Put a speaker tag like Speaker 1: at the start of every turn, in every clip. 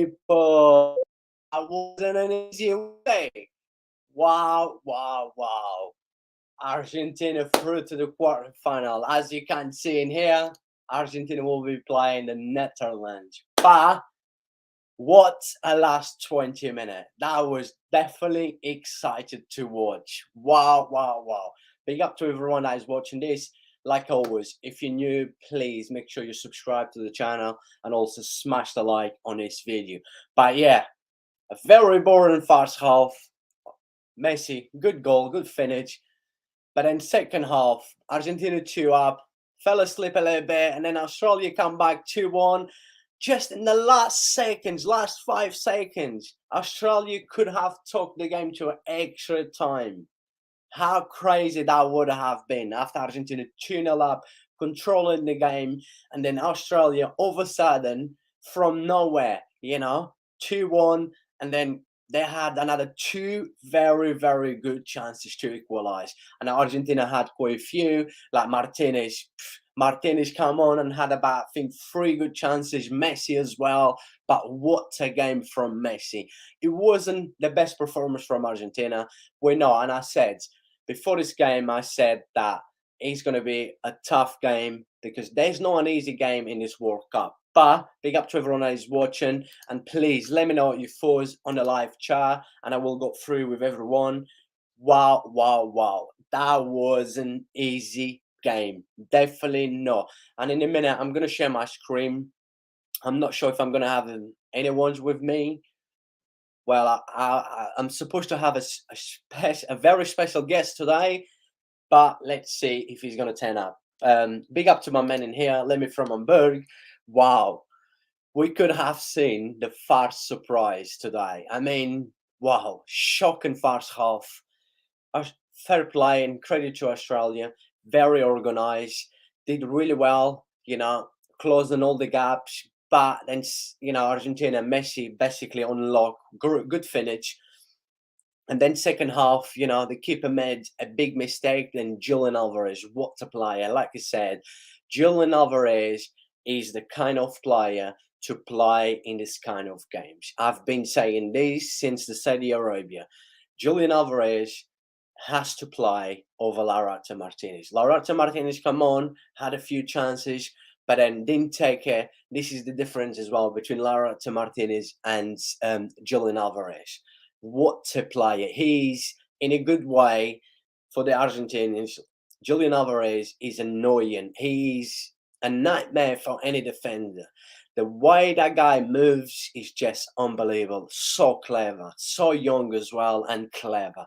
Speaker 1: people. That wasn't an easy way. Wow, wow, wow. Argentina through to the quarterfinal. As you can see in here, Argentina will be playing the Netherlands. But what a last 20 minutes. That was definitely excited to watch. Wow, wow, wow. Big up to everyone that is watching this. Like always, if you're new, please make sure you subscribe to the channel and also smash the like on this video. But yeah, a very boring first half. Messi, good goal, good finish. But then second half, Argentina 2 up, fell asleep a little bit, and then Australia come back 2-1. Just in the last seconds, last 5 seconds, Australia could have took the game to extra time. How crazy that would have been after Argentina 2-0 up, controlling the game, and then Australia all of a sudden, from nowhere, 2-1, and then they had another 2 very, very good chances to equalize. And Argentina had quite a few, like Martinez. Martinez come on and had about, I think, 3 good chances. Messi as well. But what a game from Messi. It wasn't the best performance from Argentina. We know, and I said, before this game, I said that it's going to be a tough game because there's not an easy game in this World Cup. But big up to everyone that is watching, and please let me know what your thoughts on the live chat, and I will go through with everyone. Wow, wow, wow. That was an easy game. Definitely not. And in a minute, I'm going to share my screen. I'm not sure if I'm going to have anyone's with me. Well, I'm supposed to have a very special guest today, but let's see if he's going to turn up. Big up to my man in here, Lemmy from Hamburg. Wow, we could have seen the first surprise today. I mean, wow, shocking first half. Fair play and credit to Australia. Very organized, did really well, closing all the gaps. But then, Argentina, Messi basically unlocked, good finish. And then second half, the keeper made a big mistake. Then Julian Alvarez, what a player. Like I said, Julian Alvarez is the kind of player to play in this kind of games. I've been saying this since the Saudi Arabia. Julian Alvarez has to play over Lautaro Martinez. Lautaro Martinez come on, had a few chances, but then didn't take it. This is the difference as well between Lautaro Martinez and Julian Alvarez. What a player. He's in a good way for the Argentinians. Julian Alvarez is annoying. He's a nightmare for any defender. The way that guy moves is just unbelievable. So clever, so young as well, and clever.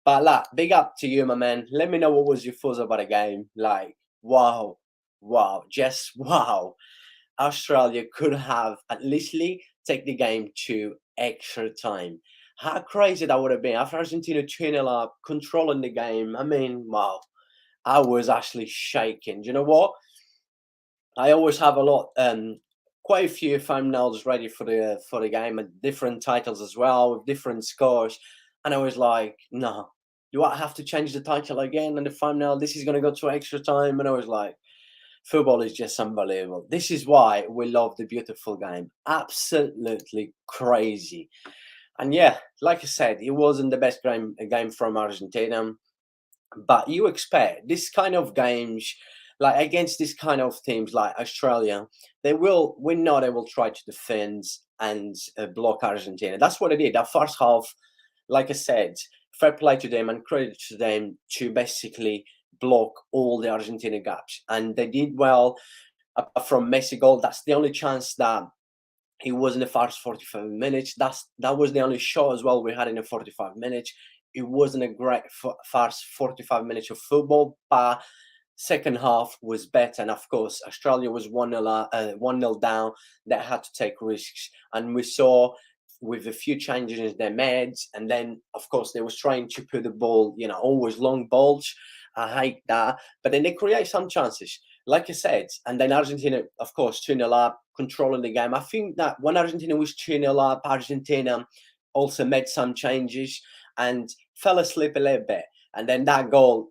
Speaker 1: But big up to you, my man. Let me know what was your thoughts about the game. Like, wow, wow, just wow. Australia could have at least take the game to extra time. How crazy that would have been after Argentina 2-0 up, controlling the game. I mean, wow, I was actually shaking. Do you know what? I always have quite a few thumbnails ready for the game and different titles as well with different scores, and I was like, no, do I have to change the title again and the thumbnail? This is gonna go to extra time, and I was like, football is just unbelievable. This is why we love the beautiful game. Absolutely crazy. And yeah, like I said, it wasn't the best game from Argentina, but you expect this kind of games, like against this kind of teams like Australia, we know they will try to defend and block Argentina. That's what they did. That first half, like I said, fair play to them and credit to them to basically block all the Argentina gaps. And they did well from Messi goal. That's the only chance that he was in the first 45 minutes. That was the only shot as well we had in the 45 minutes. It wasn't a great first 45 minutes of football, but second half was better. And of course, Australia was 1-0 down. They had to take risks. And we saw with a few changes they made, and then of course they was trying to put the ball, always long balls. I hate that. But then they create some chances, like I said. And then Argentina, of course, 2-0 up, controlling the game. I think that when Argentina was 2-0 up, Argentina also made some changes and fell asleep a little bit. And then that goal,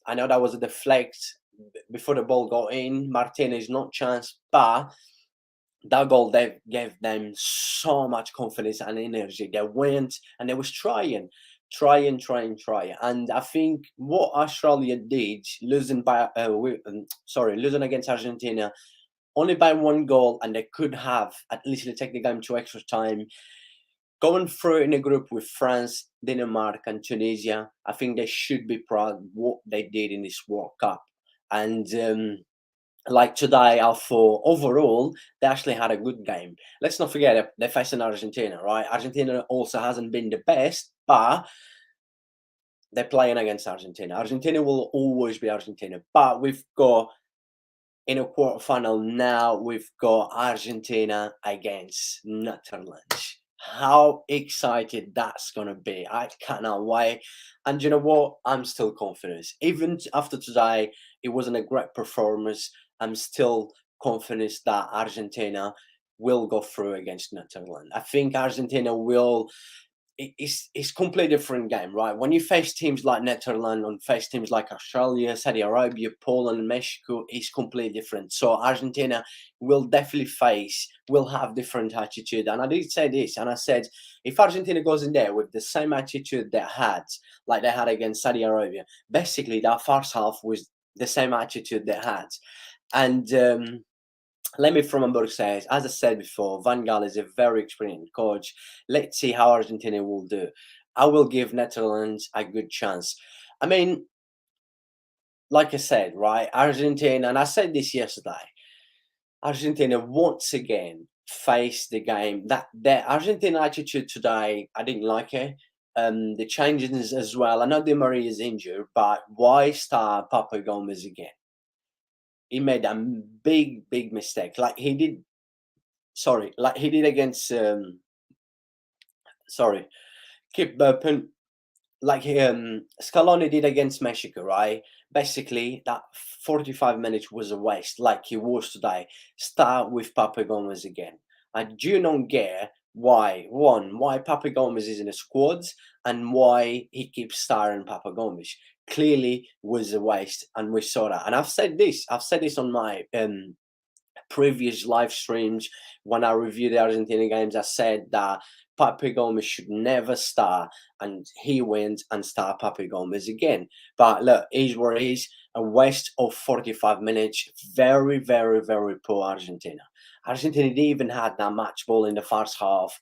Speaker 1: I know that was a deflect before the ball got in. Martinez not chance, but that goal they gave them so much confidence and energy. They went and they was trying. And I think what Australia did, losing by losing against Argentina only by one goal, and they could have at least take the game to extra time. Going through in a group with France, Denmark, and Tunisia, I think they should be proud of what they did in this World Cup. And like today, I thought overall they actually had a good game. Let's not forget they're facing Argentina, right? Argentina also hasn't been the best, but they're playing against Argentina. Argentina will always be Argentina, but we've got in a quarterfinal now. We've got Argentina against Netherlands. How excited that's gonna be! I cannot wait. And you know what? I'm still confident. Even after today, it wasn't a great performance. I'm still confident that Argentina will go through against Netherlands. I think Argentina will. It's completely different game, right? When you face teams like Netherlands and face teams like Australia, Saudi Arabia, Poland, Mexico, it's completely different. So Argentina will definitely will have different attitude. And I did say this, and I said if Argentina goes in there with the same attitude like they had against Saudi Arabia, basically that first half was the same attitude they had. And let me from Hamburg says, as I said before, Van Gaal is a very experienced coach. Let's see how Argentina will do. I will give Netherlands a good chance. I mean, like I said, right, Argentina, and I said this yesterday, Argentina once again faced the game that the Argentina attitude today, I didn't like it. The changes as well. I know Di Maria is injured, but why start Papa Gomez again? He made a big mistake, like he did. Sorry, like he did against sorry, keep burping. Like Scaloni did against Mexico, right? Basically, that 45 minutes was a waste, like he was today. Start with Papa Gomez again. I do not get why Papa Gomez is in the squads and why he keeps starring Papa Gomez. Clearly was a waste, and we saw that. And I've said this on my previous live streams when I reviewed the Argentina games. I said that Papi Gomez should never start, and he went and start Papi Gomez again. But look, he's where he is. A waste of 45 minutes. Very poor Argentina. Argentina didn't even had that much ball in the first half.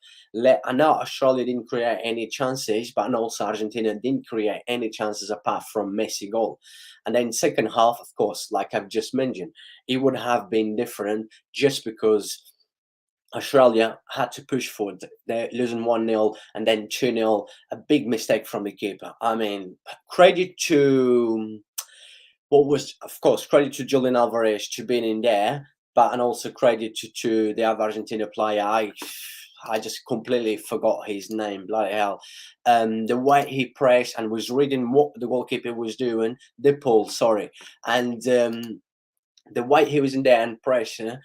Speaker 1: I know Australia didn't create any chances, but also Argentina didn't create any chances apart from Messi goal. And then second half, of course, like I've just mentioned, it would have been different just because Australia had to push forward. They're losing 1-0 and then 2-0. A big mistake from the keeper. I mean, credit to of course, credit to Julian Alvarez to being in there, but and also credit to the other Argentina player. I just completely forgot his name. Bloody hell! The way he pressed and was reading what the goalkeeper was doing, the pull, sorry, and the way he was in there and pressure.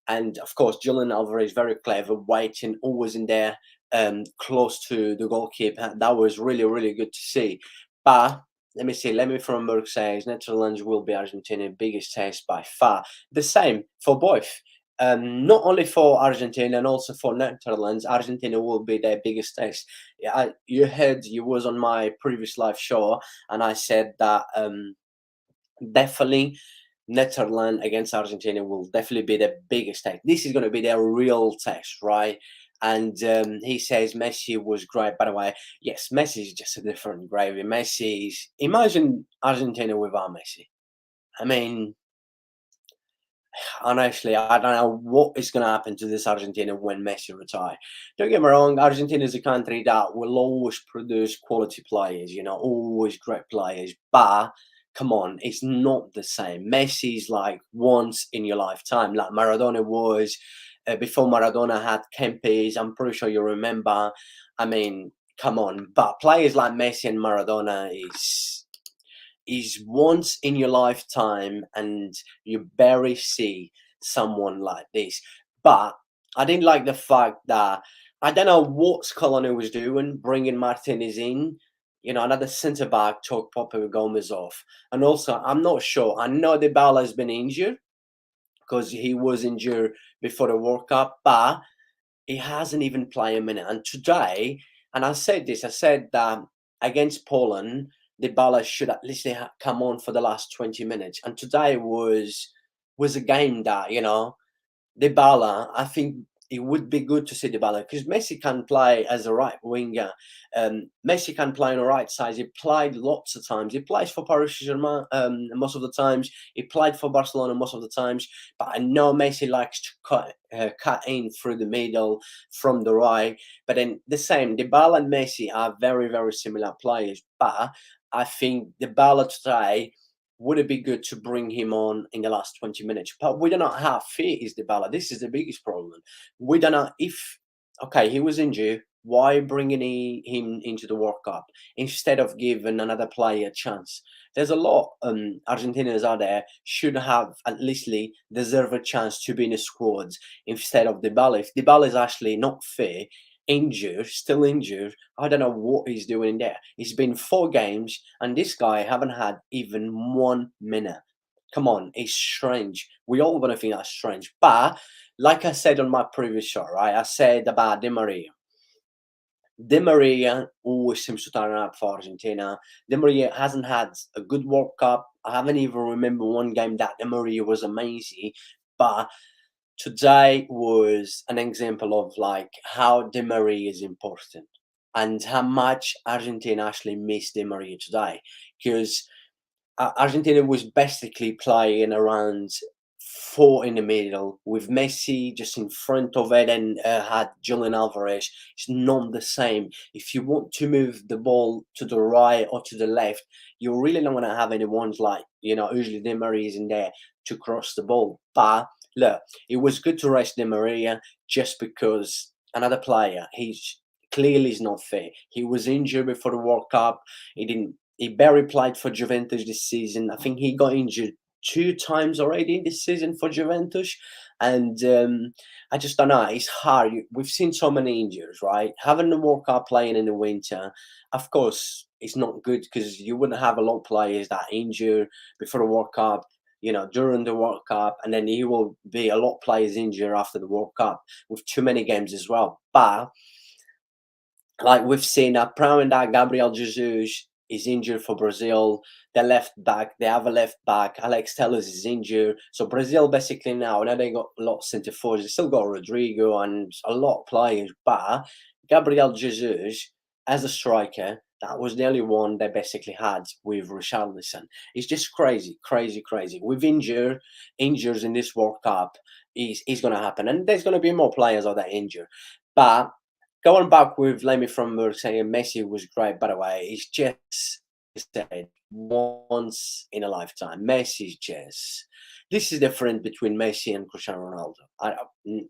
Speaker 1: And of course, Julian Alvarez very clever, waiting, always in there, close to the goalkeeper. That was really good to see. But let me see. Let me from Merck says Netherlands will be Argentina's biggest test by far. The same for both. Not only for Argentina and also for Netherlands, Argentina will be their biggest test. Yeah, you heard you was on my previous live show, and I said that definitely Netherlands against Argentina will definitely be the biggest test. This is going to be their real test, right? And he says Messi was great. By the way, yes, Messi is just a different gravy. Messi's imagine Argentina without Messi. I mean, honestly, I don't know what is going to happen to this Argentina when Messi retire. Don't get me wrong, Argentina is a country that will always produce quality players, always great players. But come on, it's not the same. Messi's like once in your lifetime, like Maradona was. Before Maradona had Kempes, I'm pretty sure you remember. I mean, come on. But players like Messi and Maradona is once in your lifetime, and you barely see someone like this. But I didn't like the fact that I don't know what Scaloni was doing, bringing Martinez in. Another centre back took Papa Gomez off, and also I'm not sure. I know Dybala has been injured, because he was injured before the World Cup, but he hasn't even played a minute. And today, and I said this, I said that against Poland, Dybala should at least come on for the last 20 minutes. And today was a game that, Dybala, I think it would be good to see Dybala because Messi can play as a right winger. Messi can play on the right side. He played lots of times. He plays for Paris Saint-Germain most of the times. He played for Barcelona most of the times. But I know Messi likes to cut in through the middle from the right. But then the same, Dybala and Messi are very, very similar players. But I think Dybala today would it be good to bring him on in the last 20 minutes? But we do not have fit is Dybala. This is the biggest problem. We don't know if okay, he was injured. Why bringing him into the World Cup instead of giving another player a chance? There's a lot Argentinians out there should have at least deserve a chance to be in the squads instead of Dybala. If Dybala is actually not fit, injured, still injured, I don't know what he's doing there. It's been 4 games, and this guy haven't had even 1 minute. Come on, it's strange. We all gonna think that's strange. But like I said on my previous show, right? I said about Di Maria. Di Maria always seems to turn up for Argentina. Di Maria hasn't had a good World Cup. I haven't even remember one game that Di Maria was amazing. But today was an example of like how Di Maria is important and how much Argentina actually missed Di Maria today because Argentina was basically playing around four in the middle with Messi just in front of it and had Julian Alvarez. It's not the same. If you want to move the ball to the right or to the left, you really don't want to have anyone like, usually Di Maria is in there to cross the ball. But look, it was good to rest Di Maria just because another player, he's clearly is not fit. He was injured before the World Cup. He barely played for Juventus this season. I think he got injured 2 times already this season for Juventus. And I just don't know. It's hard. We've seen so many injuries, right? Having the World Cup playing in the winter, of course, it's not good because you wouldn't have a lot of players that injured before the World Cup, during the World Cup. And then you will be a lot of players injured after the World Cup with too many games as well. But like we've seen apparently that Gabriel Jesus is injured for Brazil. The left back, they have a left back. Alex Telles is injured. So Brazil basically now they got a lot of centre forwards. They still got Rodrigo and a lot of players, but Gabriel Jesus as a striker, that was the only one they basically had with Richarlison. It's just crazy, crazy, crazy. With injuries in this World Cup is going to happen, and there's going to be more players that are injured. But going back with Lemmy from saying Messi was great, by the way, it's just said once in a lifetime. Messi's just this is the difference between Messi and Cristiano Ronaldo.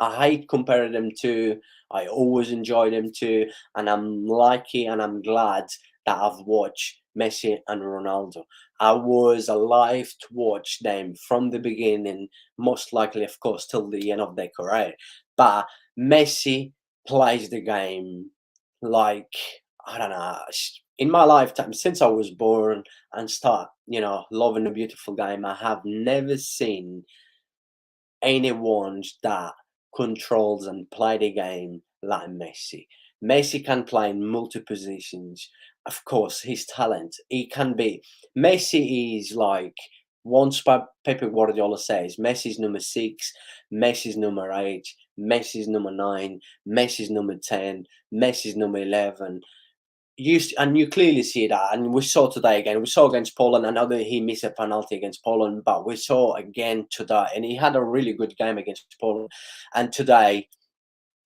Speaker 1: I hate comparing them to. I always enjoy them too, and I'm lucky and I'm glad that I've watched Messi and Ronaldo. I was alive to watch them from the beginning, most likely, of course, till the end of their career. But Messi plays the game like I don't know. In my lifetime, since I was born and start, loving a beautiful game, I have never seen anyone that controls and play the game like Messi. Messi can play in multi positions. Of course, his talent. He can be. Messi is like once Pepe Guardiola says, Messi's number 6, Messi's number 8, Messi's number 9, Messi's number 10, Messi's number 11. And you clearly see that, and we saw today again. We saw against Poland. I know that he missed a penalty against Poland, but we saw again today, and he had a really good game against Poland. And today,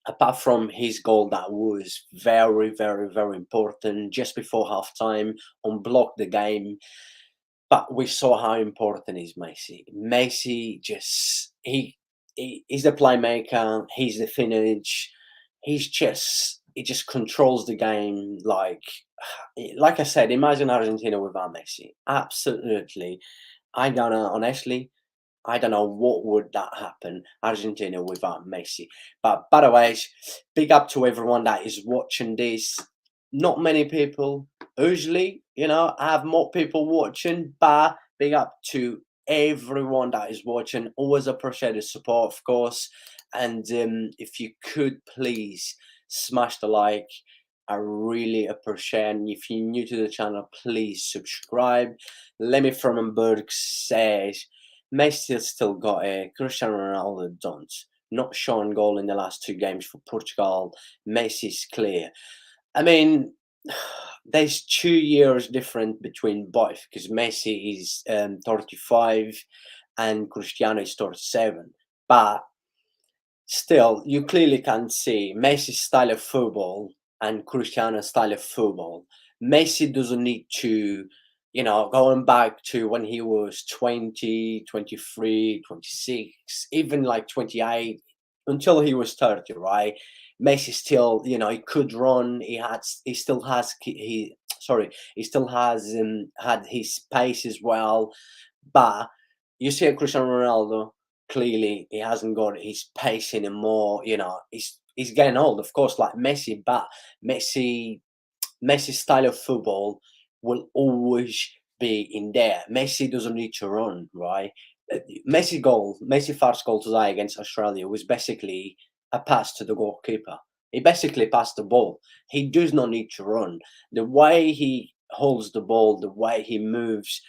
Speaker 1: apart from his goal that was very, very, very important just before half time, unblocked the game. But we saw how important is Messi. Messi just he's the playmaker. He's the finish. He just controls the game like I said. Imagine Argentina without Messi. Absolutely, I don't know. Honestly, I don't know what would that happen Argentina without Messi. But by the way, big up to everyone that is watching this. Not many people. Usually, I have more people watching, but big up to everyone that is watching. Always appreciate the support, of course. And if you could please smash the like, I really appreciate. And if you're new to the channel, please subscribe. Lemmy from Hamburg says Messi still got it. Cristiano Ronaldo don't. Not showing goal in the last two games for Portugal. Messi's clear. I mean, there's 2 years different between both because Messi is 35 and Cristiano is 37. But still, you clearly can see Messi's style of football and Cristiano's style of football. Messi doesn't need to, going back to when he was 20, 23, 26, even like 28, until he was 30, right? Messi still, he could run. He still has, he still has had his pace as well. But you see, Cristiano Ronaldo, clearly he hasn't got his pace anymore. He's getting old, of course, like Messi. But Messi, Messi's style of football will always be in there. Messi doesn't need to run, right? Messi first goal today against Australia was basically a pass to the goalkeeper. He basically passed the ball. He does not need to run. The way he holds the ball, the way he moves,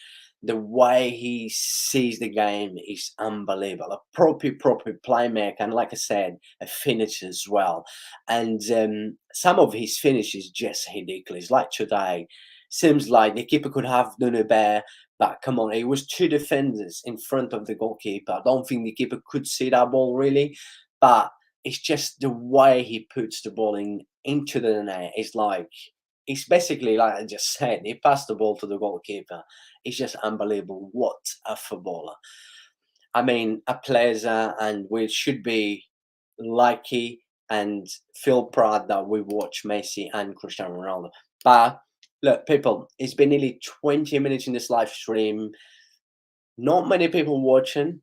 Speaker 1: the way he sees the game is unbelievable. A proper playmaker, and like I said, a finisher as well. And some of his finishes just ridiculous. Like today, seems like the keeper could have done it better. But come on, it was two defenders in front of the goalkeeper. I don't think the keeper could see that ball really, but it's just the way he puts the ball into the net. It's basically like I just said. He passed the ball to the goalkeeper. It's just unbelievable. What a footballer! I mean, a pleasure, and we should be lucky and feel proud that we watch Messi and Cristiano Ronaldo. But look, people, it's been nearly 20 minutes in this live stream. Not many people watching.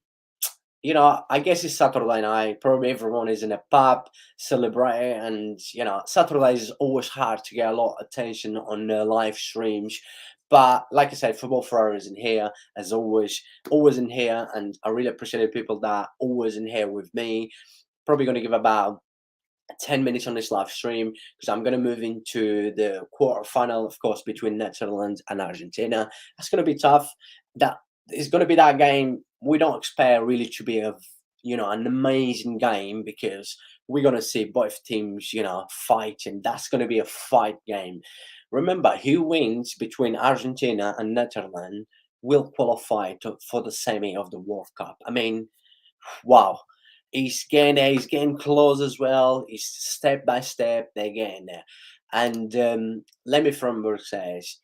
Speaker 1: I guess it's Saturday night. Probably everyone is in a pub celebrating, and Saturday is always hard to get a lot of attention on live streams. But like I said, Football Ferreira is in here as always in here, and I really appreciate the people that are always in here with me. Probably going to give about 10 minutes on this live stream because I'm going to move into the quarterfinal, of course, between Netherlands and Argentina. That's going to be tough. That is going to be that game. We don't expect really to be an amazing game because we're going to see both teams, fight, and that's going to be a fight game. Remember, who wins between Argentina and Netherlands will qualify for the semi of the World Cup. I mean, wow. He's getting there. He's getting close as well. He's step by step. They're getting there. And Lemmy Fromberg says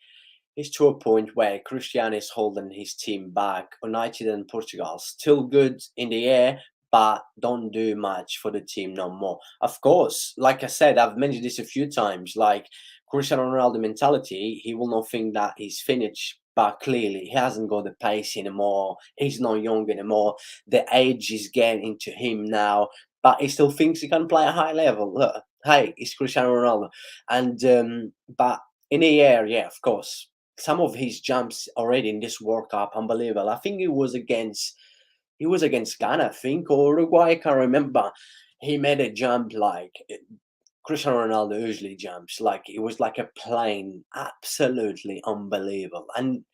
Speaker 1: it's to a point where Cristiano is holding his team back. United and Portugal still good in the air, but don't do much for the team no more. Of course, like I said, I've mentioned this a few times. Like Cristiano Ronaldo mentality, he will not think that he's finished. But clearly, he hasn't got the pace anymore. He's not young anymore. The age is getting into him now, but he still thinks he can play at a high level. Look, hey, it's Cristiano Ronaldo, and but in the air, yeah, of course, some of his jumps already in this World Cup, unbelievable. I think it was against Ghana, I think, or Uruguay. I can't remember. He made a jump like Cristiano Ronaldo usually jumps. Like it was like a plane, absolutely unbelievable. And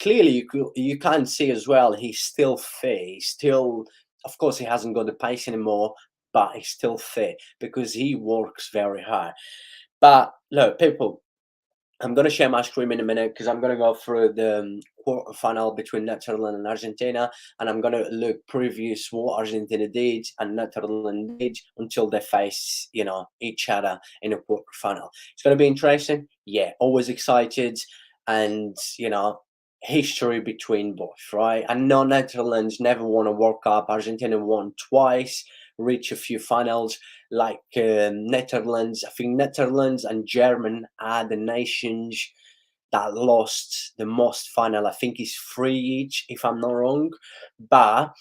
Speaker 1: clearly, you can see as well. He's still fit. He's still, of course, he hasn't got the pace anymore, but he's still fit because he works very hard. But look, people, I'm going to share my screen in a minute because I'm going to go through the quarterfinal between Netherlands and Argentina, and I'm going to look previous what Argentina did and Netherlands did until they face, each other in a quarterfinal. It's going to be interesting. Yeah, always excited, and history between both, right? I know Netherlands never won a World Cup. Argentina won twice, reach a few finals. Like Netherlands, I think Netherlands and German are the nations that lost the most final. I think it's 3 each, if I'm not wrong. But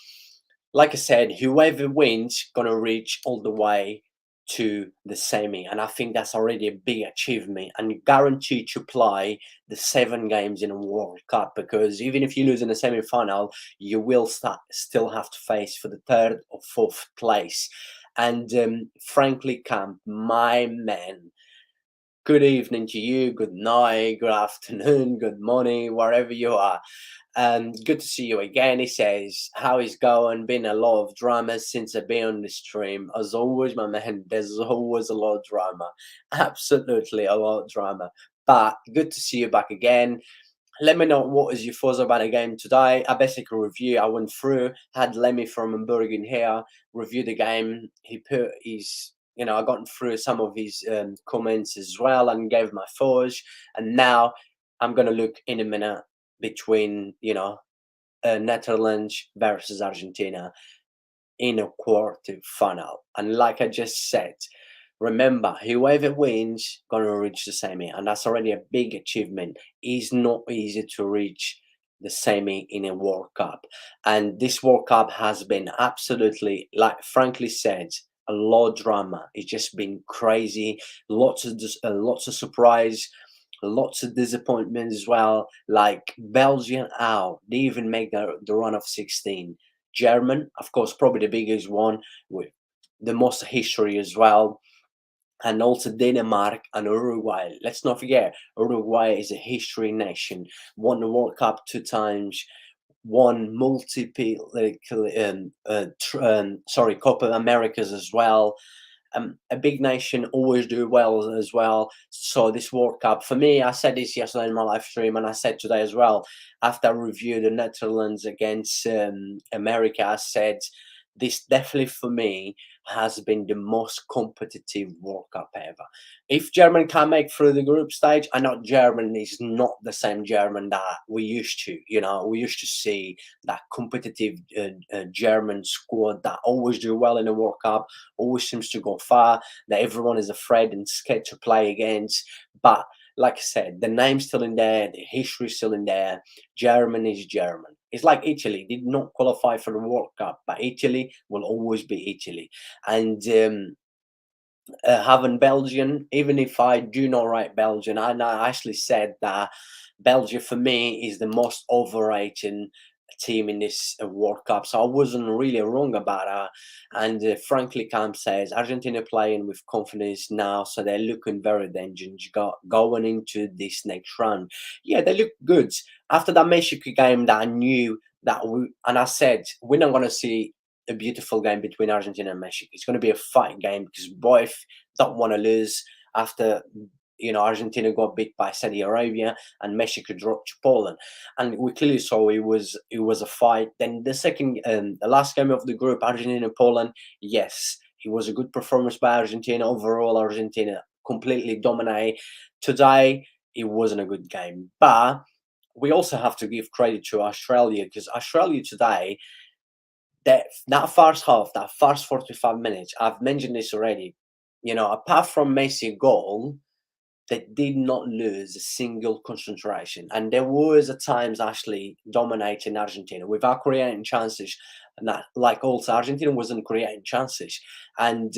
Speaker 1: like I said, whoever wins gonna reach all the way to the semi, and I think that's already a big achievement, and guaranteed to play the 7 games in a World Cup, because even if you lose in the semi-final, you will still have to face for the third or fourth place. And frankly, Camp, my man, good evening to you, good night, good afternoon, good morning, wherever you are. Good to see you again. He says, how is going? Been a lot of drama since I've been on the stream. As always, my man, there's always a lot of drama. Absolutely a lot of drama. But good to see you back again. Let me know what is your thoughts about the game today. I basically review. I went through, had Lemmy from Hamburg in here, review the game. He put his, I got through some of his comments as well and gave my thoughts. And now I'm gonna look in a minute between, Netherlands versus Argentina in a quarter final. And like I just said, remember, whoever wins gonna reach the semi, and that's already a big achievement. It's not easy to reach the semi in a World Cup, and this World Cup has been absolutely, like frankly said, a lot of drama. It's just been crazy, lots of surprise, lots of disappointment as well. Like Belgium out, they even make the run of 16. German, of course, probably the biggest one with the most history as well, and also Denmark and Uruguay. Let's not forget, Uruguay is a history nation, won the World Cup 2 times, won multiple, Copa Americas as well. A big nation always do well as well. So this World Cup, for me, I said this yesterday in my live stream, and I said today as well. After I reviewed the Netherlands against America, I said this definitely for me has been the most competitive World Cup ever. If Germany can make through the group stage, I know Germany is not the same German that we used to. We used to see that competitive German squad that always do well in the World Cup, always seems to go far, that everyone is afraid and scared to play against. But like I said, the name's still in there, the history's still in there. German is German. It's like Italy did not qualify for the World Cup, but Italy will always be Italy. And having Belgium, even if I do not rate Belgium, I actually said that Belgium for me is the most overrated team in this World Cup. So I wasn't really wrong about that. And frankly, Camp says Argentina playing with confidence now, so they're looking very dangerous going into this next round. Yeah, they look good after that Mexico game. That I knew that and I said we're not going to see a beautiful game between Argentina and Mexico. It's going to be a fight game because both don't want to lose after Argentina got beat by Saudi Arabia and Mexico dropped to Poland, and we clearly saw it was a fight. Then the last game of the group, Argentina Poland, yes, it was a good performance by Argentina. Overall, Argentina completely dominated. Today, it wasn't a good game, but we also have to give credit to Australia, because Australia today, that first half, that first 45 minutes, I've mentioned this already. Apart from Messi goal, they did not lose a single concentration, and there was at times actually dominating Argentina without creating chances. And that, like, also Argentina wasn't creating chances, and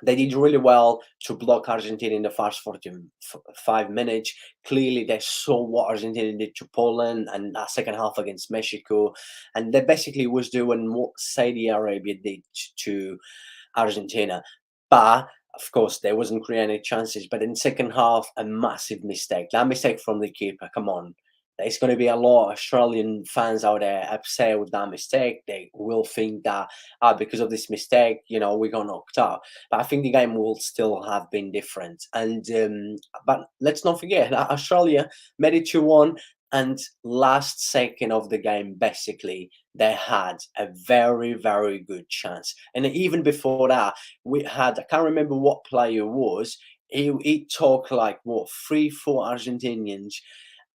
Speaker 1: they did really well to block Argentina in the first 45 minutes. Clearly, they saw what Argentina did to Poland and that second half against Mexico. And they basically was doing what Saudi Arabia did to Argentina. But of course, there wasn't creating any chances. But in second half, a massive mistake. That mistake from the keeper, come on. There's going to be a lot of Australian fans out there upset with that mistake. They will think that because of this mistake, we got knocked out. But I think the game will still have been different. And but let's not forget that Australia made it 2-1, and last second of the game, basically, they had a very, very good chance. And even before that, we had, I can't remember what player it was. He took like what 3-4 Argentinians,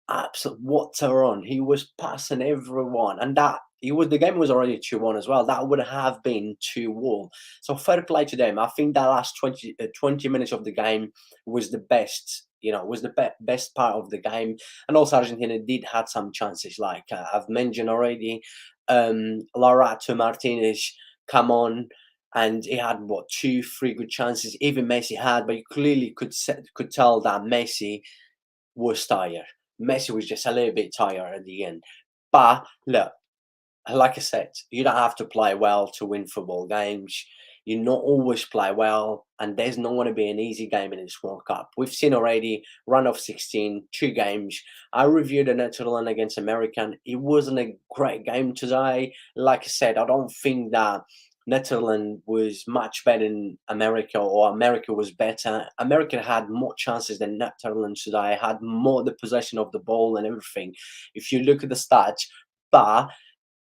Speaker 1: absolute water on. He was passing everyone, and the game was already 2-1 as well. That would have been 2-1. So fair play to them. I think that last 20 minutes of the game was the best. Was the best part of the game. And also Argentina did had some chances, like I've mentioned already. Lautaro Martinez come on and he had what, two, three good chances. Even Messi had, but you clearly could tell that Messi was tired. Messi was just a little bit tired at the end. But look, like I said, you don't have to play well to win football games. You not always play well, and there's not going to be an easy game in this World Cup. We've seen already run of 16, two games. I reviewed the Netherlands against American. It wasn't a great game today. Like I said, I don't think that Netherlands was much better than America, or America was better. America had more chances than Netherlands today, had more the possession of the ball and everything. If you look at the stats, but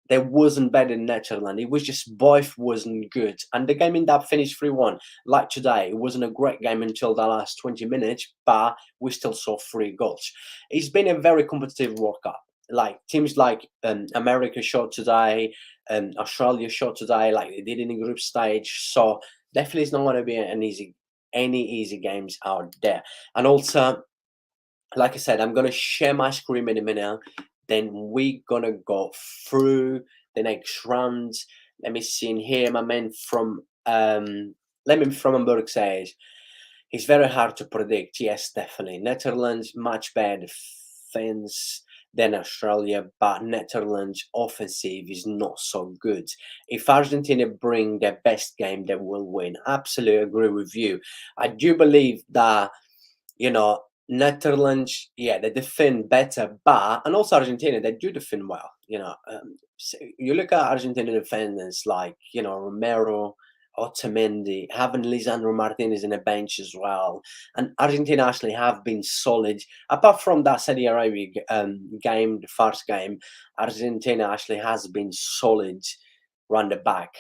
Speaker 1: they wasn't better than Netherlands. It was just both wasn't good. And the game in that finished 3-1. Like today, it wasn't a great game until the last 20 minutes, but we still saw 3 goals. It's been a very competitive World Cup. Like teams like America shot today, Australia shot today, like they did in the group stage. So definitely it's not going to be any easy games out there. And also, like I said, I'm gonna share my screen in a minute. Then we're gonna go through the next round. Let me see in here. My man from Lemon from Hamburg says it's very hard to predict. Yes, definitely. Netherlands much better defense than Australia, but Netherlands offensive is not so good. If Argentina bring their best game, they will win. Absolutely agree with you. I do believe that, you know, Netherlands, yeah, they defend better, but and also Argentina, they do defend well. So you look at Argentina defenders like, Romero, Otamendi, having Lisandro Martinez in the bench as well, and Argentina actually have been solid. Apart from that Saudi Arabia game, the first game, Argentina actually has been solid round the back.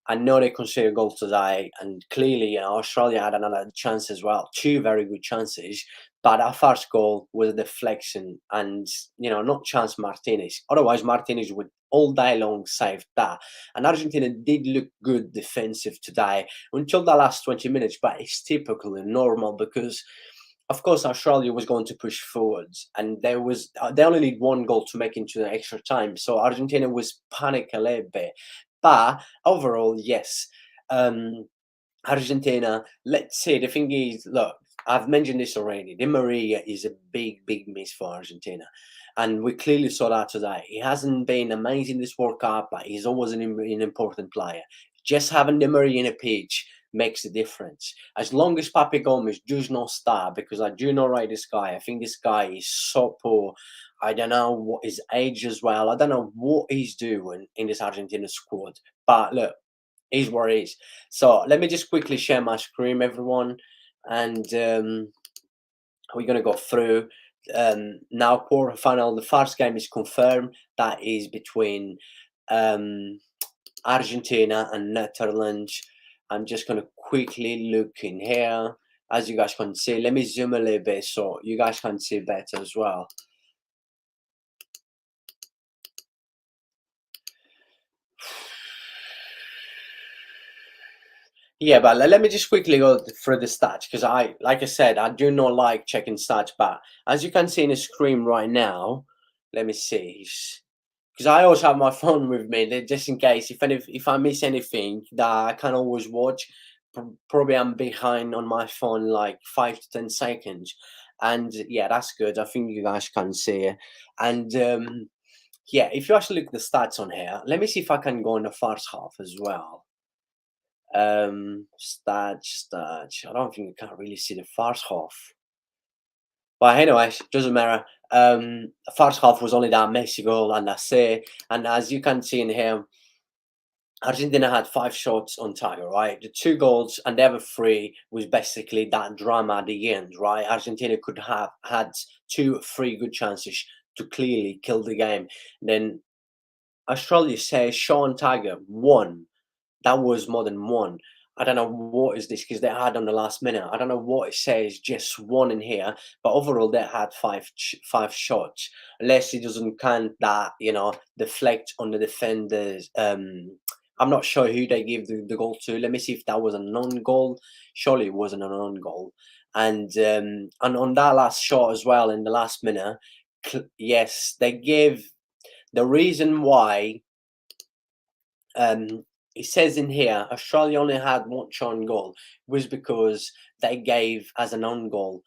Speaker 1: I know they conceded goals today, and clearly, Australia had another chance as well. Two very good chances, but our first goal was a deflection, and not chance Martinez. Otherwise, Martinez would all day long save that. And Argentina did look good defensive today until the last 20 minutes, but it's typical and normal because. Of course, Australia was going to push forwards, and they only need 1 goal to make into the extra time. So Argentina was panic a little bit, but overall, yes. Argentina, let's say the thing is, look, I've mentioned this already. Di Maria is a big, big miss for Argentina. And we clearly saw that today. He hasn't been amazing this World Cup, but he's always an important player. Just having Di Maria in a pitch makes a difference. As long as Papi Gomez does not start, because I do not rate this guy. I think this guy is so poor. I don't know what his age as well. I don't know what he's doing in this Argentina squad. But look, is what it is. So let me just quickly share my screen, everyone, and we're gonna go through. Now quarterfinal. The first game is confirmed. That is between Argentina and Netherlands. I'm just gonna quickly look in here. As you guys can see, let me zoom a little bit so you guys can see better as well. Yeah, but let me just quickly go through the stats because like I said, I do not like checking stats. But as you can see in the screen right now, let me see, because I always have my phone with me just in case if I miss anything that I can always watch. Probably I'm behind on my phone like 5 to 10 seconds, and yeah, that's good. I think you guys can see it, and yeah, if you actually look at the stats on here, let me see if I can go in the first half as well. Stats. I don't think you can really see the first half. But anyways, doesn't matter. First half was only that Messi goal, and that's it. And as you can see in here, Argentina had 5 shots on target, right? The 2 goals and the other 3 was basically that drama at the end, right? Argentina could have had 2, 3 good chances to clearly kill the game. Then Australia says shot on target 1. That was more than 1. I don't know what is this because they had on the last minute. I don't know what it says, just 1 in here. But overall, they had 5 shots. Unless it doesn't count that, deflect on the defenders. I'm not sure who they give the goal to. Let me see if that was a non-goal. Surely it wasn't a non-goal. And on that last shot as well in the last minute, yes, they gave the reason why it says in here Australia only had one shot on goal. It was because they gave as an own goal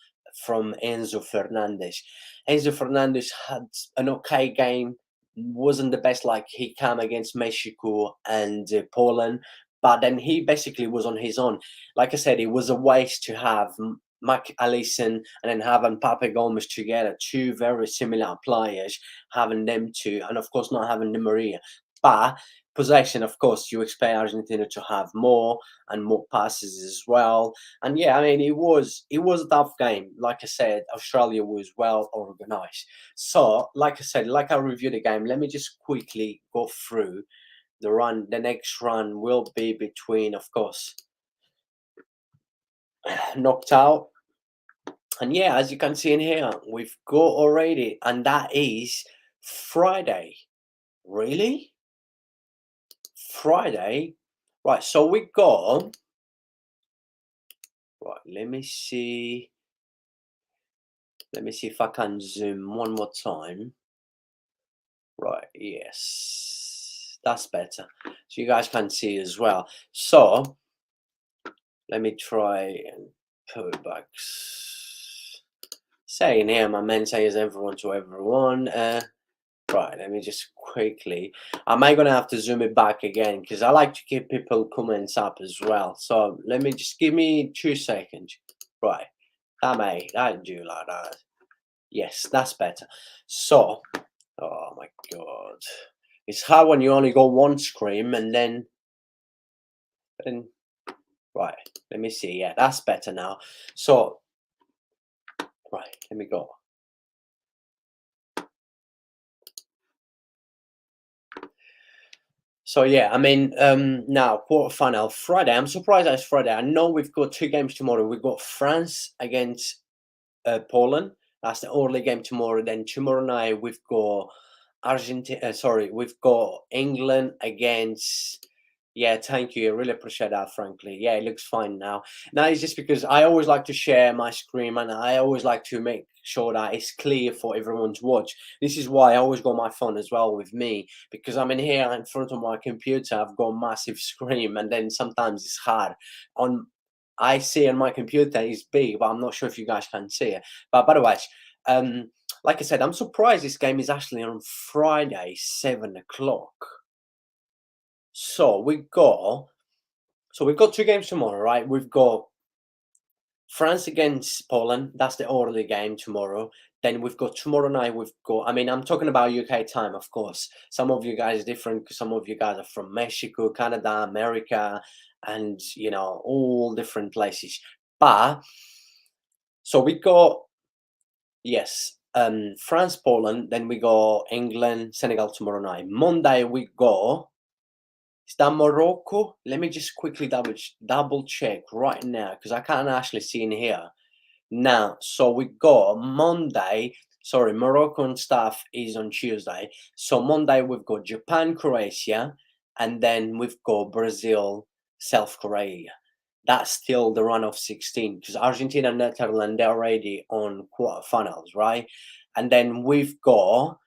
Speaker 1: from Enzo Fernandez. Enzo Fernandez had an okay game, wasn't the best like he came against Mexico and Poland, but then he basically was on his own. Like I said, it was a waste to have Mac Allison and then having Pape Gomez together, two very similar players, having them two, and of course not having Di Maria. But possession, of course, you expect Argentina to have more and more passes as well. And yeah, I mean, it was a tough game. Like I said, Australia was well organized. So, like I said, like I reviewed the game, let me just quickly go through the run. The next run will be between, of course, knocked out. And yeah, as you can see in here, we've got already, and that is Friday. Really? Friday? Right, so we got, right, let me see. Let me see if I can zoom one more time. Right, yes, that's better. So you guys can see as well. So let me try and put it back. Saying here, my man says everyone to everyone. Right, let me just quickly. Am I gonna have to zoom it back again? Because I like to keep people comments up as well. So let me just give me 2 seconds. Right, I do like that. Yes, that's better. So, oh my god, it's hard when you only got one screen and then right. Let me see. Yeah, that's better now. So, right, let me go. So yeah, I mean, now quarterfinal Friday. I'm surprised it's Friday. I know we've got two games tomorrow. We've got France against Poland. That's the early game tomorrow. Then tomorrow night we've got Argentina. Sorry, we've got England against. Yeah, thank you. I really appreciate that. Frankly, yeah, it looks fine now. Now it's just because I always like to share my screen and I always like to make sure that it's clear for everyone to watch. This is why I always got my phone as well with me because I'm in here in front of my computer. I've got a massive screen, and then sometimes it's hard on I see on my computer is big, but I'm not sure if you guys can see it. But by the way, um, like I said, I'm surprised this game is actually on Friday, 7 o'clock. So we've got two games tomorrow, right? We've got France against Poland. That's the early game tomorrow. Then we've got tomorrow night. We've got. I mean, I'm talking about UK time, of course. Some of you guys are different. 'Cause some of you guys are from Mexico, Canada, America, and all different places. But so we got yes, France, Poland. Then we go England, Senegal tomorrow night. Monday we go. Is that Morocco? Let me just quickly double check right now because I can't actually see in here. Now, so we got Monday. Sorry, Moroccan stuff is on Tuesday. So Monday we've got Japan, Croatia, and then we've got Brazil, South Korea. That's still the run of 16 because Argentina and Netherlands they're already on quarterfinals, right? And then we've got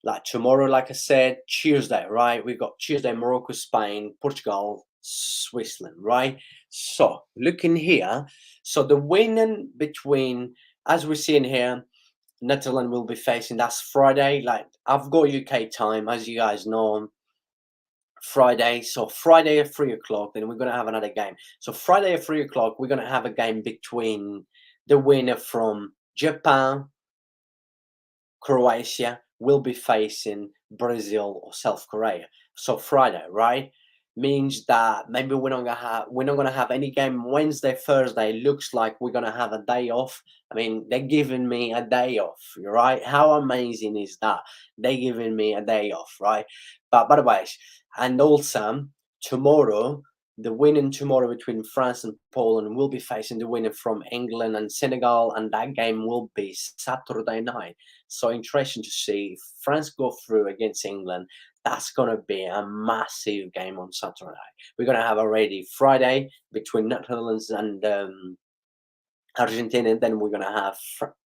Speaker 1: like tomorrow, like I said, Tuesday, right? We've got Tuesday, Morocco, Spain, Portugal, Switzerland, right? So looking here, so the winning between, as we're seeing here, Netherlands will be facing, that's Friday. Like I've got UK time, as you guys know, Friday. So Friday at 3 o'clock, then we're gonna have another game. So Friday at 3 o'clock, we're gonna have a game between the winner from Japan, Croatia will be facing Brazil or South Korea. So Friday, right? Means that maybe we're not gonna have any game Wednesday, Thursday. Looks like we're gonna have a day off. I mean, they're giving me a day off, right? How amazing is that? They're giving me a day off, right? But by the way, and also tomorrow, the winning tomorrow between France and Poland will be facing the winner from England and Senegal, and that game will be Saturday night. So interesting to see if France go through against England. That's gonna be a massive game on Saturday. We're gonna have already Friday between Netherlands and Argentina, and then we're gonna have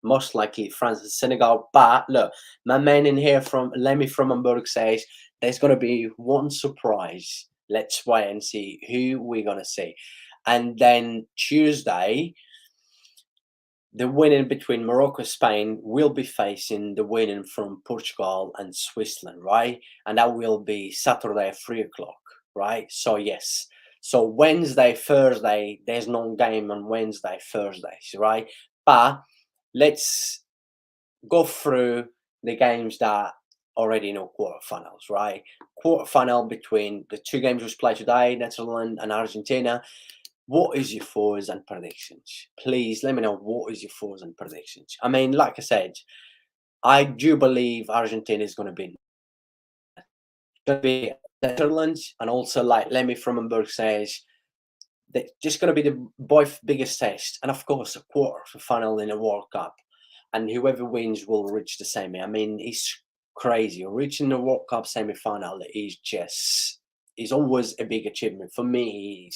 Speaker 1: most likely France and Senegal. But look, my man in here from Lemmy from Hamburg says there's gonna be one surprise Let's wait and see who we're gonna see. And then Tuesday, the winning between Morocco Spain will be facing the winning from Portugal and Switzerland, right? And that will be Saturday at 3 o'clock, right? So yes. So Wednesday, Thursday, there's no game on Wednesday, Thursdays, right? But let's go through the games that already know quarterfinals, right? Quarterfinal between the two games we played today, Netherlands and Argentina. What is your fours and predictions? Please let me know what is your fours and predictions. I mean, like I said, I do believe Argentina is going to be Netherlands, and also like Lemmy from Hamburg says, they're just going to be the both biggest test, and of course a quarter final in a World Cup, and whoever wins will reach the semi. I mean, it's crazy. Reaching the World Cup semi-final is always a big achievement for me.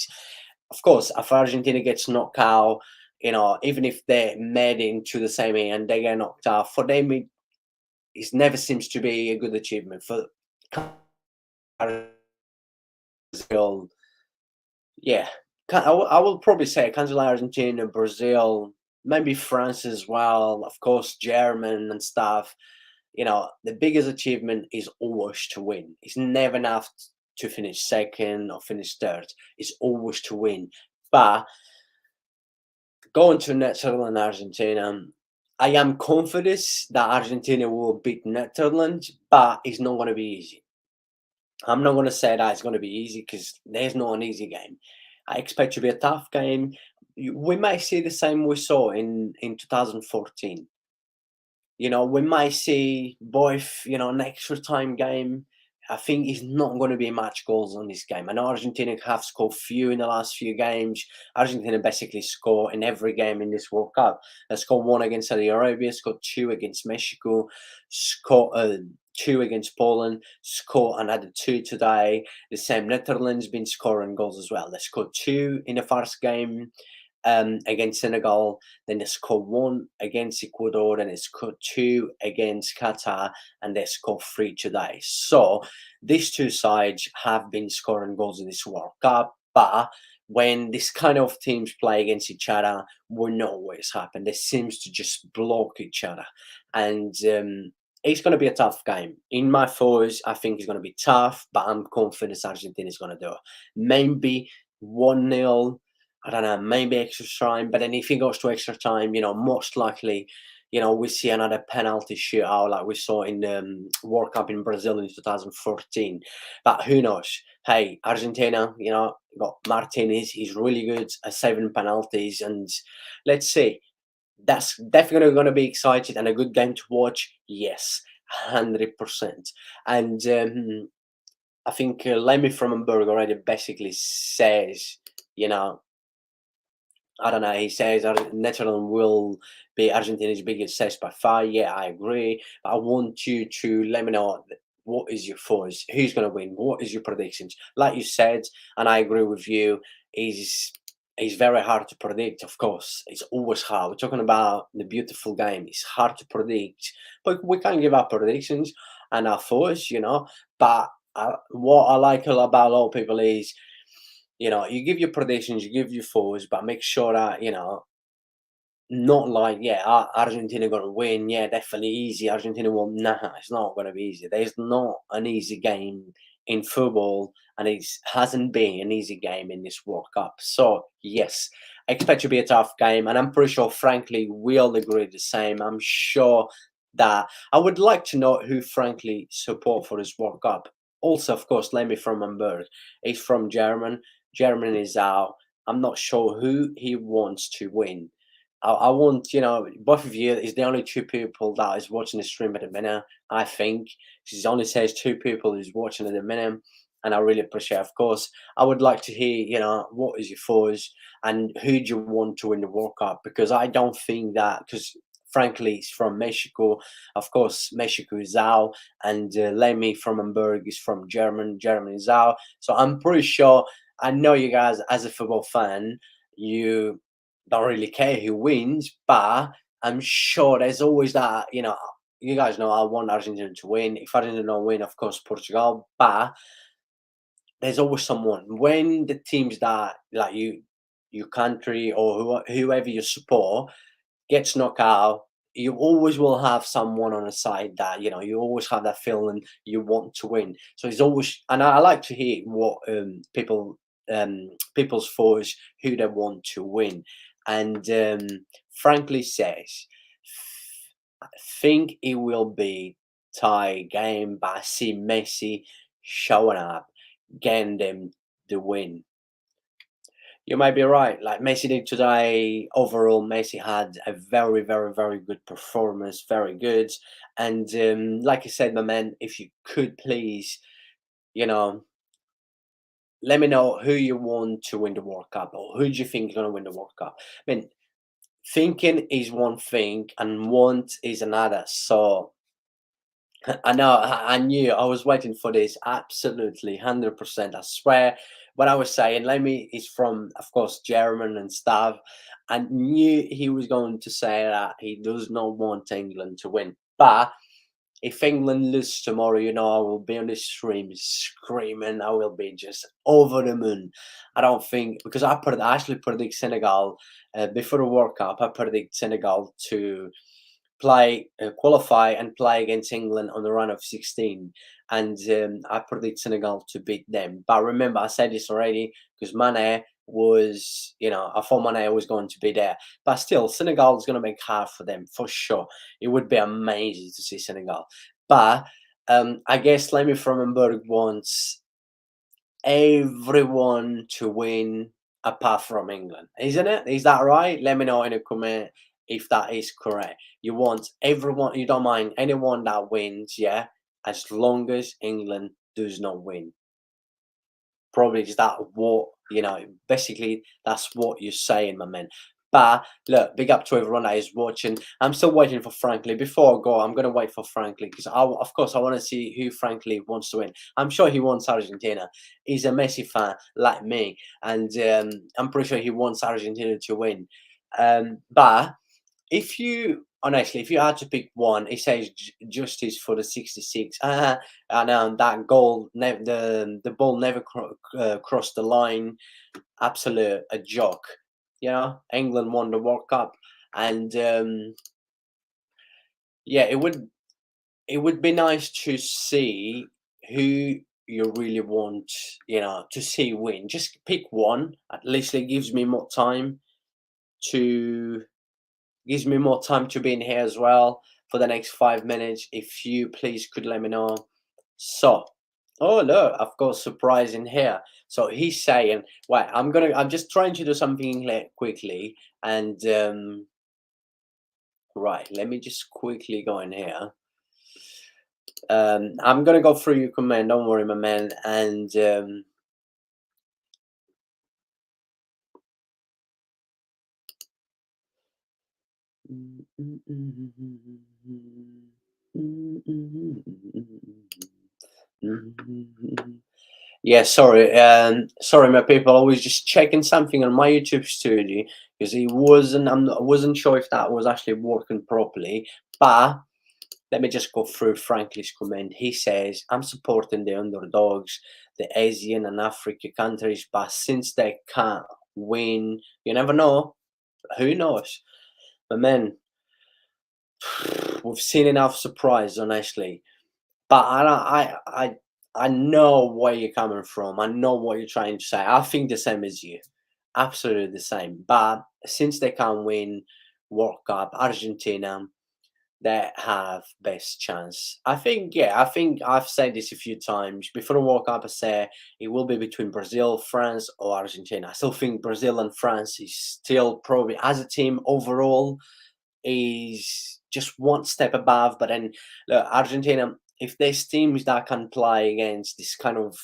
Speaker 1: Of course, if Argentina gets knocked out, even if they're made into the semi and they get knocked out, for them it never seems to be a good achievement. For Brazil, yeah, I will probably say countries like Argentina, Brazil, maybe France as well. Of course, German and stuff. The biggest achievement is always to win. It's never enough to finish second or finish third. It's always to win. But going to Netherlands and Argentina, I am confident that Argentina will beat Netherlands, but it's not going to be easy. I'm not going to say that it's going to be easy because there's not an easy game. I expect to be a tough game. We might see the same we saw in 2014. We might see both, an extra time game. I think it's not going to be much goals on this game. I know Argentina have scored few in the last few games. Argentina basically score in every game in this World Cup. They scored one against Saudi Arabia, scored two against Mexico, scored two against Poland, scored another two today. The same Netherlands been scoring goals as well. They scored two in the first game against Senegal, then they scored one against Ecuador, then they scored two against Qatar, and they scored three today. So these two sides have been scoring goals in this World Cup, but when this kind of teams play against each other, we know what's happened. They seems to just block each other, and it's going to be a tough game. In my fours, I think it's going to be tough, but I'm confident Argentina is going to do it. Maybe 1-0. I don't know, maybe extra time. But then if it goes to extra time, most likely, we see another penalty shootout like we saw in the World Cup in Brazil in 2014. But who knows? Hey, Argentina, got Martinez. He's really good at saving penalties. And let's see. That's definitely going to be exciting and a good game to watch. Yes, 100%. And I think Lemmy from Hamburg already basically says, you know, I don't know. He says Netherlands will be Argentina's biggest test by far. Yeah, I agree. But I want you to let me know what is your thoughts. Who's going to win? What is your predictions? Like you said, and I agree with you. Is very hard to predict. Of course, it's always hard. We're talking about the beautiful game. It's hard to predict, but we can give our predictions and our thoughts. But what I like about a lot of people is you give your predictions, you give your fours, but make sure that, not like, yeah, Argentina going to win. Yeah, definitely easy. Argentina will. Nah, it's not going to be easy. There's not an easy game in football, and it hasn't been an easy game in this World Cup. So, yes, I expect to be a tough game, and I'm pretty sure, frankly, we'll agree the same. I'm sure that I would like to know who, frankly, support for this World Cup. Also, of course, Lemmy from Hamburg. He's from German. Germany is out. I'm not sure who he wants to win. I want, both of you is the only two people that is watching the stream at the minute, I think. She only says two people is watching at the minute, and I really appreciate it. Of course, I would like to hear, what is your thoughts and who do you want to win the World Cup? Because I don't think that, because frankly, it's from Mexico. Of course, Mexico is out, and Lemmy from Hamburg is from German. German is out. So I'm pretty sure, I know you guys, as a football fan, you don't really care who wins, but I'm sure there's always that, you guys know I want Argentina to win. If Argentina don't win, of course, Portugal. But there's always someone when the teams that like your country or whoever you support gets knocked out, you always will have someone on the side that you always have that feeling you want to win. So it's always, and I like to hear what people's thoughts who they want to win, and frankly says, I think it will be tie game, but I see Messi showing up, getting them the win. You might be right. Like Messi did today, overall, Messi had a very, very, very good performance. Very good. And like I said, my man, if you could please, you know, let me know who you want to win the World Cup or who do you think is going to win the World Cup. I mean, thinking is one thing and want is another. So I know. I knew. I was waiting for this. Absolutely, 100%. I swear. What I was saying, Lemmy is from, of course, German and stuff. I knew he was going to say that he does not want England to win. But if England lose tomorrow, I will be on the stream screaming. I will be just over the moon. I don't think because I actually predict Senegal before the World Cup. I predict Senegal to qualify and play against England on the run of 16. And I predict Senegal to beat them. But remember, I said this already because Mane was, I thought Mane was going to be there. But still, Senegal is going to make hard for them for sure. It would be amazing to see Senegal. But I guess Lemmy Frommenberg wants everyone to win apart from England, isn't it? Is that right? Let me know in a comment if that is correct. You want everyone, you don't mind anyone that wins, yeah, as long as England does not win. Probably is that what basically that's what you're saying, my man. But look, big up to everyone that is watching. I'm still waiting for Franklin. Before I go, I'm gonna wait for Franklin because of course I want to see who Franklin wants to win. I'm sure he wants Argentina. He's a Messi fan like me, and I'm pretty sure he wants Argentina to win. But if you honestly, if you had to pick one, it says justice for the 66. And that goal, the ball never crossed the line. Absolute a joke. England won the World Cup, and yeah, it would be nice to see who you really want, to see win. Just pick one. At least it to gives me more time to be in here as well for the next 5 minutes. If you please could let me know. So, oh look, I've got a surprise in here. So he's saying, "Wait, I'm just trying to do something quickly, and right, let me just quickly go in here. I'm gonna go through your comment. Don't worry, my man, and yeah, sorry. Sorry, my people. I was just checking something on my YouTube studio because it wasn't. I wasn't sure if that was actually working properly. But let me just go through Franklin's comment. He says, "I'm supporting the underdogs, the Asian and African countries, but since they can't win, you never know. Who knows?" But man, we've seen enough surprise, honestly. But I know where you're coming from. I know what you're trying to say. I think the same as you, absolutely the same. But since they can't win World Cup, Argentina, they have best chance. I think, yeah. I think I've said this a few times before the World Cup. I say it will be between Brazil, France, or Argentina. I still think Brazil and France is still probably as a team overall is just one step above. But then look, Argentina, if there's teams that can play against this kind of,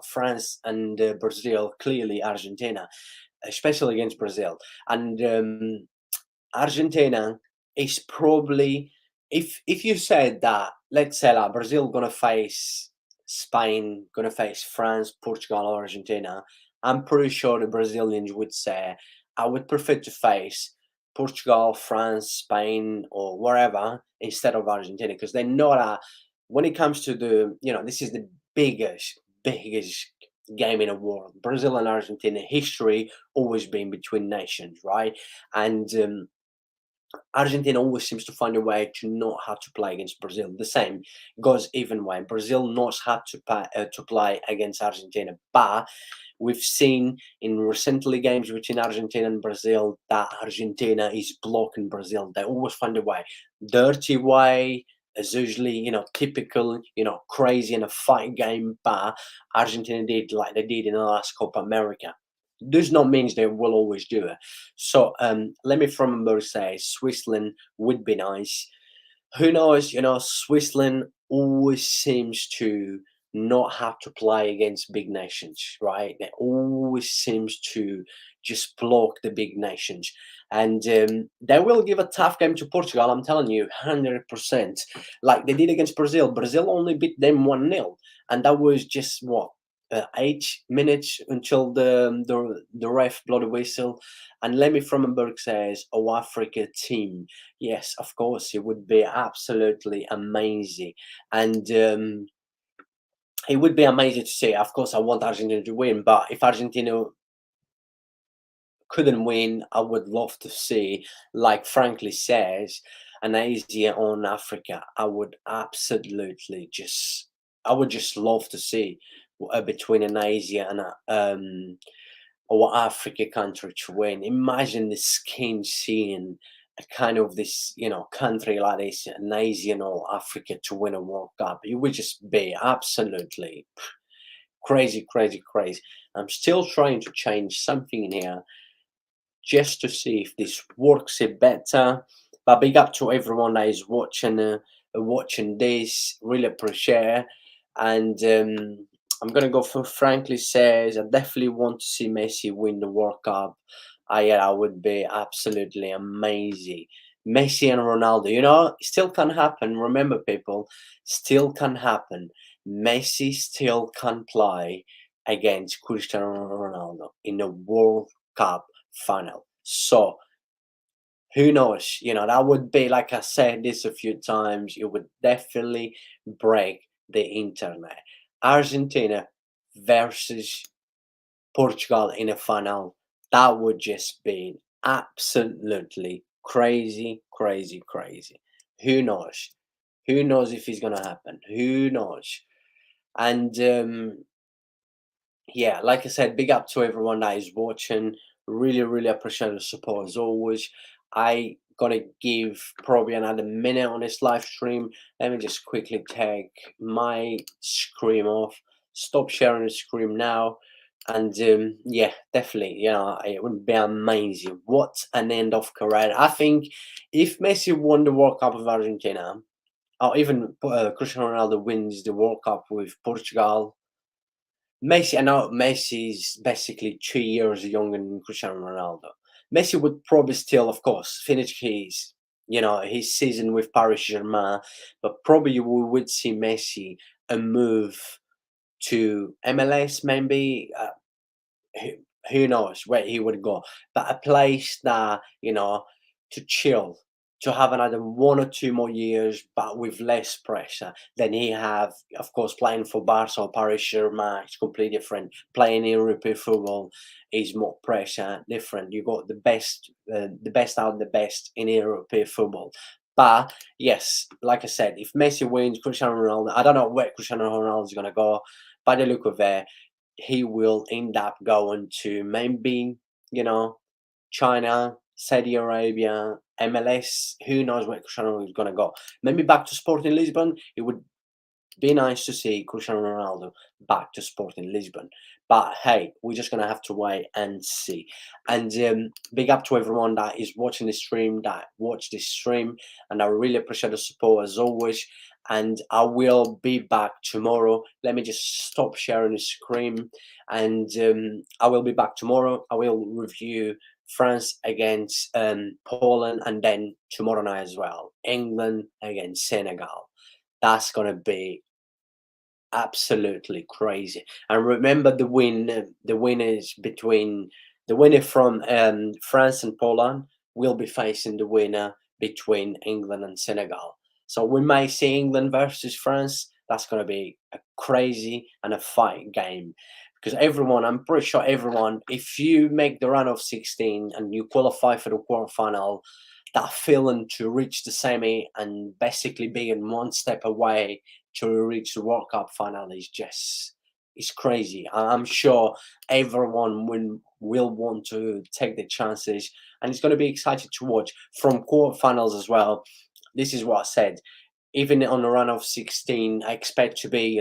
Speaker 1: France and Brazil, clearly Argentina, especially against Brazil. And Argentina is probably, if you said that, let's say like Brazil gonna face Spain, gonna face France, Portugal, or Argentina, I'm pretty sure the Brazilians would say, I would prefer to face Portugal, France, Spain, or wherever instead of Argentina because they know that when it comes to this is the biggest game in the world. Brazil and Argentina history always been between nations, right? And Argentina always seems to find a way to not have to play against Brazil. The same goes even when Brazil knows how to play against Argentina, but we've seen in recently games between Argentina and Brazil that Argentina is blocking Brazil. They always find a way, dirty way, as usually, typical, crazy in a fight game. But Argentina did like they did in the last Copa America. Does not mean they will always do it. So let me from remember say Switzerland would be nice. Who knows? Switzerland always seems to not have to play against big nations, right? They always seems to just block the big nations, and they will give a tough game to Portugal. I'm telling you, 100%, like they did against Brazil. Brazil only beat them 1-0, and that was just what. 8 minutes until the ref blow the whistle, and Lemmy Frommenberg says, "Oh, Africa team." Yes, of course, it would be absolutely amazing. And it would be amazing to see. Of course, I want Argentina to win, but if Argentina couldn't win, I would love to see, like Frankly says, an Asia on Africa. I would just love to see between an Asia and or Africa country to win. Imagine the skin seeing a kind of this, country like this, an Asian or Africa to win a World Cup. It would just be absolutely crazy, crazy, crazy. I'm still trying to change something in here just to see if this works it better. But big up to everyone that is watching this. Really appreciate it. And I'm gonna go for Frankly says I definitely want to see Messi win the World Cup. Yeah, that would be absolutely amazing. Messi and Ronaldo, still can happen. Remember, people, still can happen. Messi still can play against Cristiano Ronaldo in the World Cup final. So who knows? That would be, like I said this a few times, it would definitely break the internet. Argentina versus Portugal in a final. That would just be absolutely crazy, crazy, crazy. Who knows? Who knows if it's gonna happen? Who knows? And yeah, like I said, big up to everyone that is watching. Really, really appreciate the support as always. I gotta give probably another minute on this live stream. Let me just quickly take my screen off, stop sharing the screen now, and yeah, definitely, it would be amazing. What an end of career! I think if Messi won the World Cup with Argentina, or even Cristiano Ronaldo wins the World Cup with Portugal. Messi, I know Messi's basically 2 years younger than Cristiano Ronaldo. Messi would probably still, of course, finish his season with Paris Germain, but probably we would see Messi a move to MLS, maybe. Who, who knows where he would go? But a place that to chill, to have another 1 or 2 more years, but with less pressure than he have. Of course, playing for Barca or Paris Germain is completely different. Playing European football is more pressure, different. You got the best out of the best in European football. But yes, like I said, if Messi wins, Cristiano Ronaldo, I don't know where Cristiano Ronaldo is gonna go. By the look of it, he will end up going to maybe, China, Saudi Arabia, MLS. Who knows where Cristiano is going to go? Maybe back to Sporting Lisbon. It would be nice to see Cristiano Ronaldo back to Sporting Lisbon. But hey, we're just going to have to wait and see. And big up to everyone that is watching the stream, that watched this stream. And I really appreciate the support as always. And I will be back tomorrow. Let me just stop sharing the screen. And I will be back tomorrow. I will review France against Poland, and then tomorrow night as well, England against Senegal. That's going to be absolutely crazy. And remember the winners between the winner from France and Poland will be facing the winner between England and Senegal. So we may see England versus France. That's going to be a crazy and a fight game. because everyone, I'm pretty sure everyone, if you make the run of 16 and you qualify for the quarterfinal, that feeling to reach the semi and basically being one step away to reach the World Cup final is just, it's crazy. I'm sure everyone will want to take the chances, and it's going to be exciting to watch from quarterfinals as well. This is what I said, even on a run of 16, I expect to be,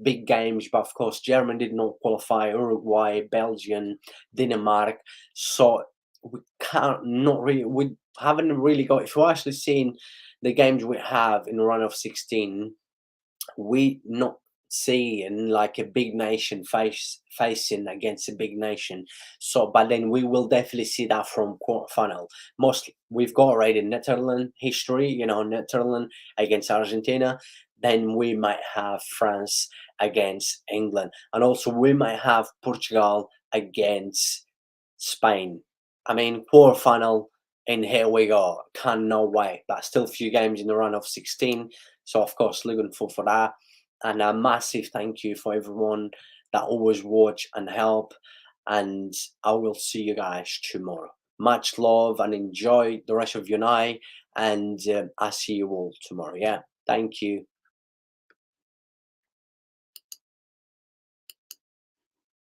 Speaker 1: big games. But of course, Germany did not qualify, Uruguay, Belgium, Denmark. So we can't, not really, we haven't really got, if you're actually seeing the games we have in a run of 16, we not seeing like a big nation facing against a big nation. So but then we will definitely see that from quarterfinal. Most we've got already Netherlands history, Netherlands against Argentina. Then we might have France against England, and also we might have Portugal against Spain. I mean, quarterfinal, and here we go. Cannot wait. But still a few games in the run of 16. So, of course, looking forward for that. And a massive thank you for everyone that always watch and help. And I will see you guys tomorrow. Much love and enjoy the rest of your night. And I see you all tomorrow. Yeah. Thank you.